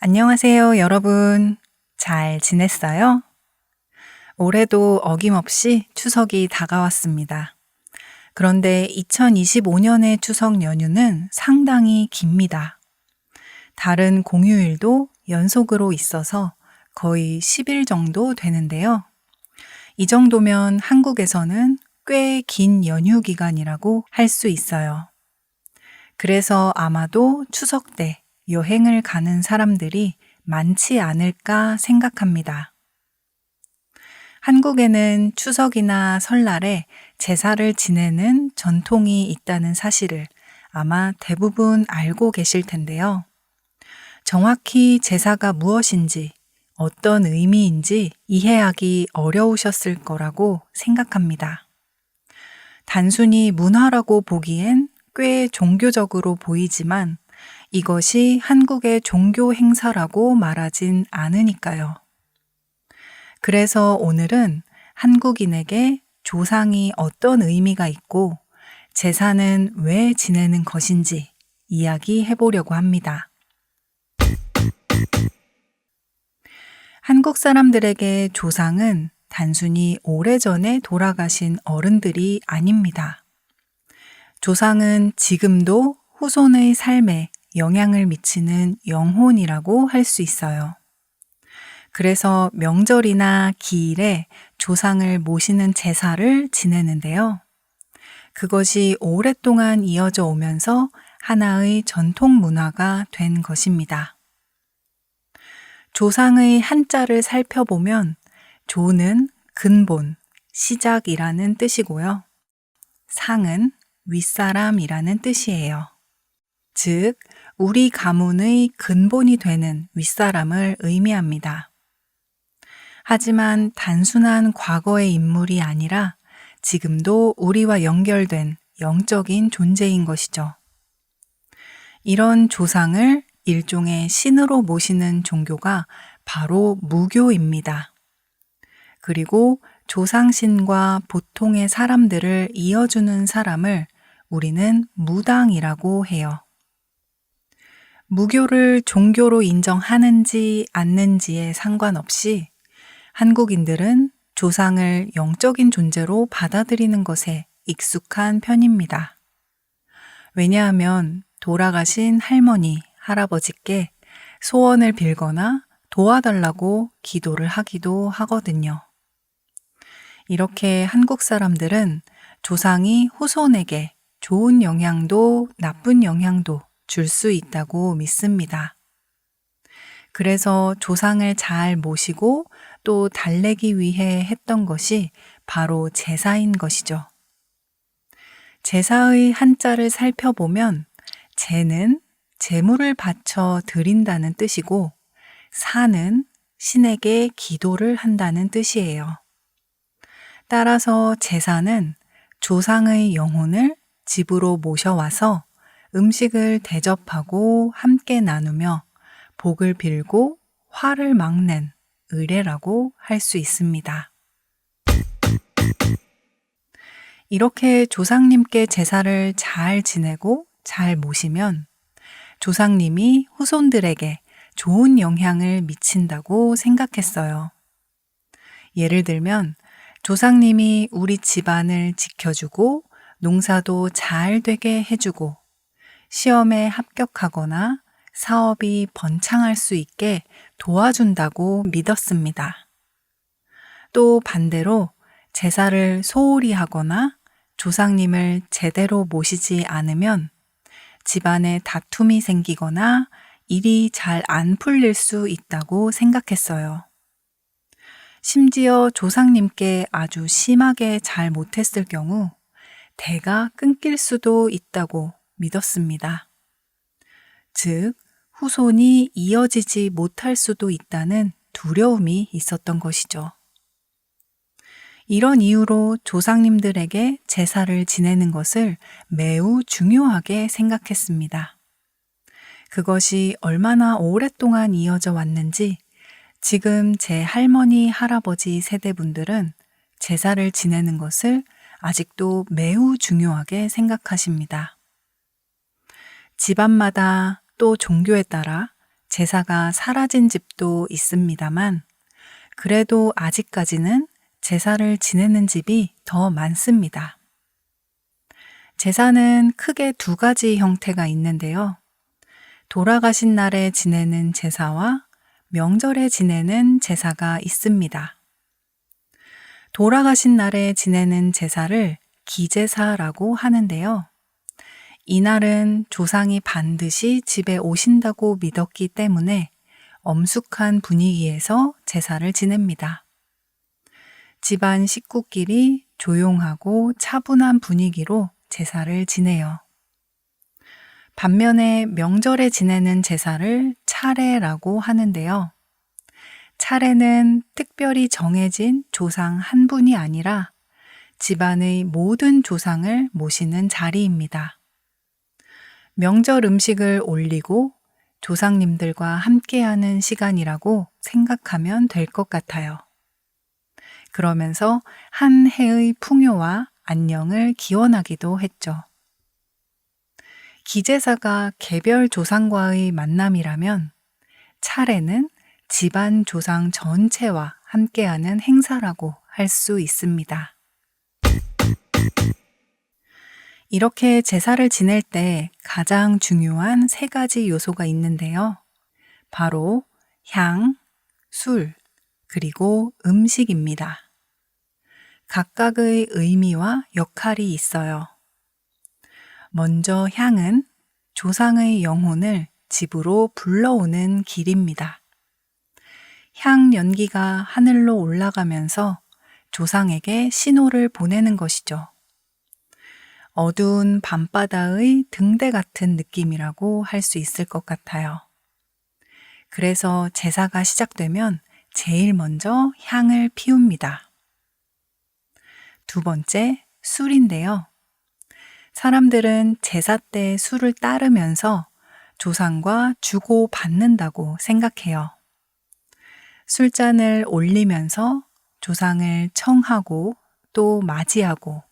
안녕하세요, 여러분. 잘 지냈어요? 올해도 어김없이 추석이 다가왔습니다. 그런데 2025년의 추석 연휴는 상당히 깁니다. 다른 공휴일도 연속으로 있어서 거의 10일 정도 되는데요. 이 정도면 한국에서는 꽤 긴 연휴 기간이라고 할 수 있어요. 그래서 아마도 추석 때 여행을 가는 사람들이 많지 않을까 생각합니다. 한국에는 추석이나 설날에 제사를 지내는 전통이 있다는 사실을 아마 대부분 알고 계실 텐데요. 정확히 제사가 무엇인지, 어떤 의미인지 이해하기 어려우셨을 거라고 생각합니다. 단순히 문화라고 보기엔 꽤 종교적으로 보이지만 이것이 한국의 종교 행사라고 말하진 않으니까요. 그래서 오늘은 한국인에게 조상이 어떤 의미가 있고 제사는 왜 지내는 것인지 이야기해 보려고 합니다. 한국 사람들에게 조상은 단순히 오래전에 돌아가신 어른들이 아닙니다. 조상은 지금도 후손의 삶에 영향을 미치는 영혼이라고 할 수 있어요. 그래서 명절이나 기일에 조상을 모시는 제사를 지내는데요. 그것이 오랫동안 이어져 오면서 하나의 전통 문화가 된 것입니다. 조상의 한자를 살펴보면 조는 근본, 시작이라는 뜻이고요. 상은 윗사람이라는 뜻이에요. 즉, 우리 가문의 근본이 되는 윗사람을 의미합니다. 하지만 단순한 과거의 인물이 아니라 지금도 우리와 연결된 영적인 존재인 것이죠. 이런 조상을 일종의 신으로 모시는 종교가 바로 무교입니다. 그리고 조상신과 보통의 사람들을 이어주는 사람을 우리는 무당이라고 해요. 무교를 종교로 인정하는지 않는지에 상관없이 한국인들은 조상을 영적인 존재로 받아들이는 것에 익숙한 편입니다. 왜냐하면 돌아가신 할머니, 할아버지께 소원을 빌거나 도와달라고 기도를 하기도 하거든요. 이렇게 한국 사람들은 조상이 후손에게 좋은 영향도 나쁜 영향도 줄 수 있다고 믿습니다. 그래서 조상을 잘 모시고 또 달래기 위해 했던 것이 바로 제사인 것이죠. 제사의 한자를 살펴보면 제는 제물을 바쳐 드린다는 뜻이고 사는 신에게 기도를 한다는 뜻이에요. 따라서 제사는 조상의 영혼을 집으로 모셔와서 음식을 대접하고 함께 나누며 복을 빌고 화를 막는 의례라고 할 수 있습니다. 이렇게 조상님께 제사를 잘 지내고 잘 모시면 조상님이 후손들에게 좋은 영향을 미친다고 생각했어요. 예를 들면 조상님이 우리 집안을 지켜주고 농사도 잘 되게 해주고 시험에 합격하거나 사업이 번창할 수 있게 도와준다고 믿었습니다. 또 반대로 제사를 소홀히 하거나 조상님을 제대로 모시지 않으면 집안에 다툼이 생기거나 일이 잘 안 풀릴 수 있다고 생각했어요. 심지어 조상님께 아주 심하게 잘 못했을 경우 대가 끊길 수도 있다고 믿었습니다. 즉, 후손이 이어지지 못할 수도 있다는 두려움이 있었던 것이죠. 이런 이유로 조상님들에게 제사를 지내는 것을 매우 중요하게 생각했습니다. 그것이 얼마나 오랫동안 이어져 왔는지 지금 제 할머니, 할아버지 세대분들은 제사를 지내는 것을 아직도 매우 중요하게 생각하십니다. 집안마다 또 종교에 따라 제사가 사라진 집도 있습니다만, 그래도 아직까지는 제사를 지내는 집이 더 많습니다. 제사는 크게 두 가지 형태가 있는데요. 돌아가신 날에 지내는 제사와 명절에 지내는 제사가 있습니다. 돌아가신 날에 지내는 제사를 기제사라고 하는데요. 이날은 조상이 반드시 집에 오신다고 믿었기 때문에 엄숙한 분위기에서 제사를 지냅니다. 집안 식구끼리 조용하고 차분한 분위기로 제사를 지내요. 반면에 명절에 지내는 제사를 차례라고 하는데요. 차례는 특별히 정해진 조상 한 분이 아니라 집안의 모든 조상을 모시는 자리입니다. 명절 음식을 올리고 조상님들과 함께하는 시간이라고 생각하면 될 것 같아요. 그러면서 한 해의 풍요와 안녕을 기원하기도 했죠. 기제사가 개별 조상과의 만남이라면 차례는 집안 조상 전체와 함께하는 행사라고 할 수 있습니다. 이렇게 제사를 지낼 때 가장 중요한 세 가지 요소가 있는데요. 바로 향, 술, 그리고 음식입니다. 각각의 의미와 역할이 있어요. 먼저 향은 조상의 영혼을 집으로 불러오는 길입니다. 향 연기가 하늘로 올라가면서 조상에게 신호를 보내는 것이죠. 어두운 밤바다의 등대 같은 느낌이라고 할 수 있을 것 같아요. 그래서 제사가 시작되면 제일 먼저 향을 피웁니다. 두 번째, 술인데요. 사람들은 제사 때 술을 따르면서 조상과 주고 받는다고 생각해요. 술잔을 올리면서 조상을 청하고 또 맞이하고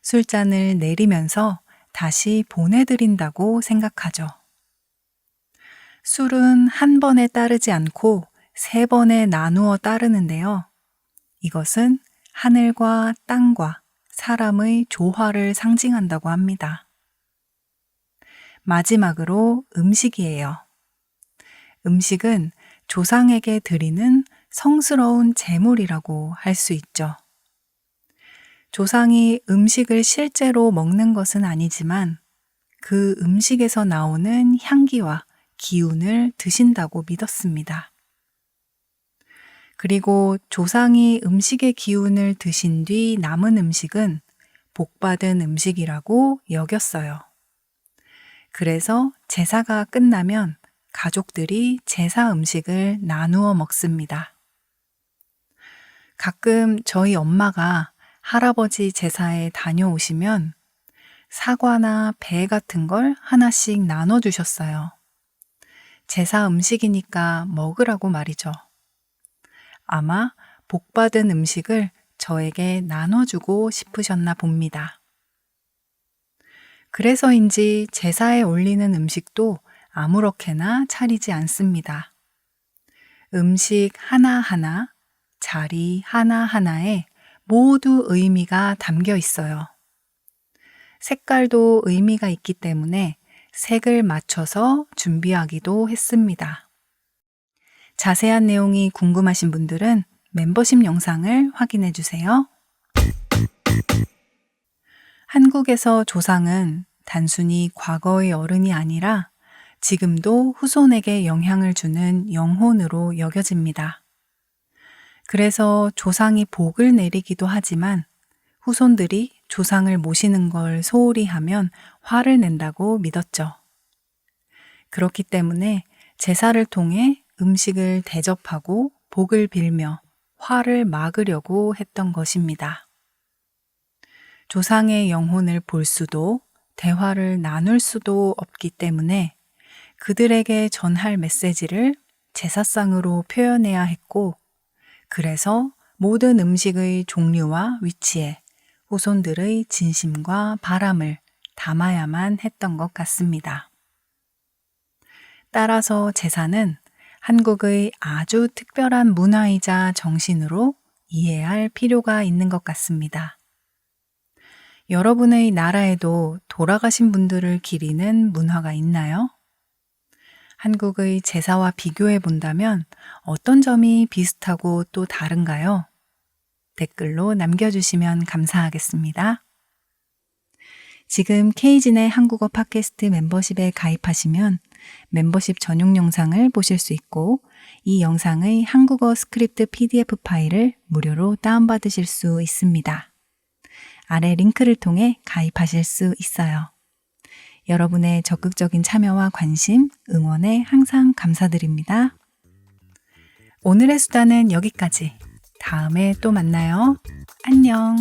술잔을 내리면서 다시 보내드린다고 생각하죠. 술은 한 번에 따르지 않고 세 번에 나누어 따르는데요. 이것은 하늘과 땅과 사람의 조화를 상징한다고 합니다. 마지막으로 음식이에요. 음식은 조상에게 드리는 성스러운 제물이라고 할 수 있죠. 조상이 음식을 실제로 먹는 것은 아니지만 그 음식에서 나오는 향기와 기운을 드신다고 믿었습니다. 그리고 조상이 음식의 기운을 드신 뒤 남은 음식은 복받은 음식이라고 여겼어요. 그래서 제사가 끝나면 가족들이 제사 음식을 나누어 먹습니다. 가끔 저희 엄마가 할아버지 제사에 다녀오시면 사과나 배 같은 걸 하나씩 나눠주셨어요. 제사 음식이니까 먹으라고 말이죠. 아마 복받은 음식을 저에게 나눠주고 싶으셨나 봅니다. 그래서인지 제사에 올리는 음식도 아무렇게나 차리지 않습니다. 음식 하나하나, 자리 하나하나에 모두 의미가 담겨 있어요. 색깔도 의미가 있기 때문에 색을 맞춰서 준비하기도 했습니다. 자세한 내용이 궁금하신 분들은 멤버십 영상을 확인해 주세요. 한국에서 조상은 단순히 과거의 어른이 아니라 지금도 후손에게 영향을 주는 영혼으로 여겨집니다. 그래서 조상이 복을 내리기도 하지만 후손들이 조상을 모시는 걸 소홀히 하면 화를 낸다고 믿었죠. 그렇기 때문에 제사를 통해 음식을 대접하고 복을 빌며 화를 막으려고 했던 것입니다. 조상의 영혼을 볼 수도 대화를 나눌 수도 없기 때문에 그들에게 전할 메시지를 제사상으로 표현해야 했고, 그래서 모든 음식의 종류와 위치에 후손들의 진심과 바람을 담아야만 했던 것 같습니다. 따라서 제사는 한국의 아주 특별한 문화이자 정신으로 이해할 필요가 있는 것 같습니다. 여러분의 나라에도 돌아가신 분들을 기리는 문화가 있나요? 한국의 제사와 비교해 본다면 어떤 점이 비슷하고 또 다른가요? 댓글로 남겨주시면 감사하겠습니다. 지금 케이진의 한국어 팟캐스트 멤버십에 가입하시면 멤버십 전용 영상을 보실 수 있고 이 영상의 한국어 스크립트 PDF 파일을 무료로 다운받으실 수 있습니다. 아래 링크를 통해 가입하실 수 있어요. 여러분의 적극적인 참여와 관심, 응원에 항상 감사드립니다. 오늘의 수다는 여기까지. 다음에 또 만나요. 안녕.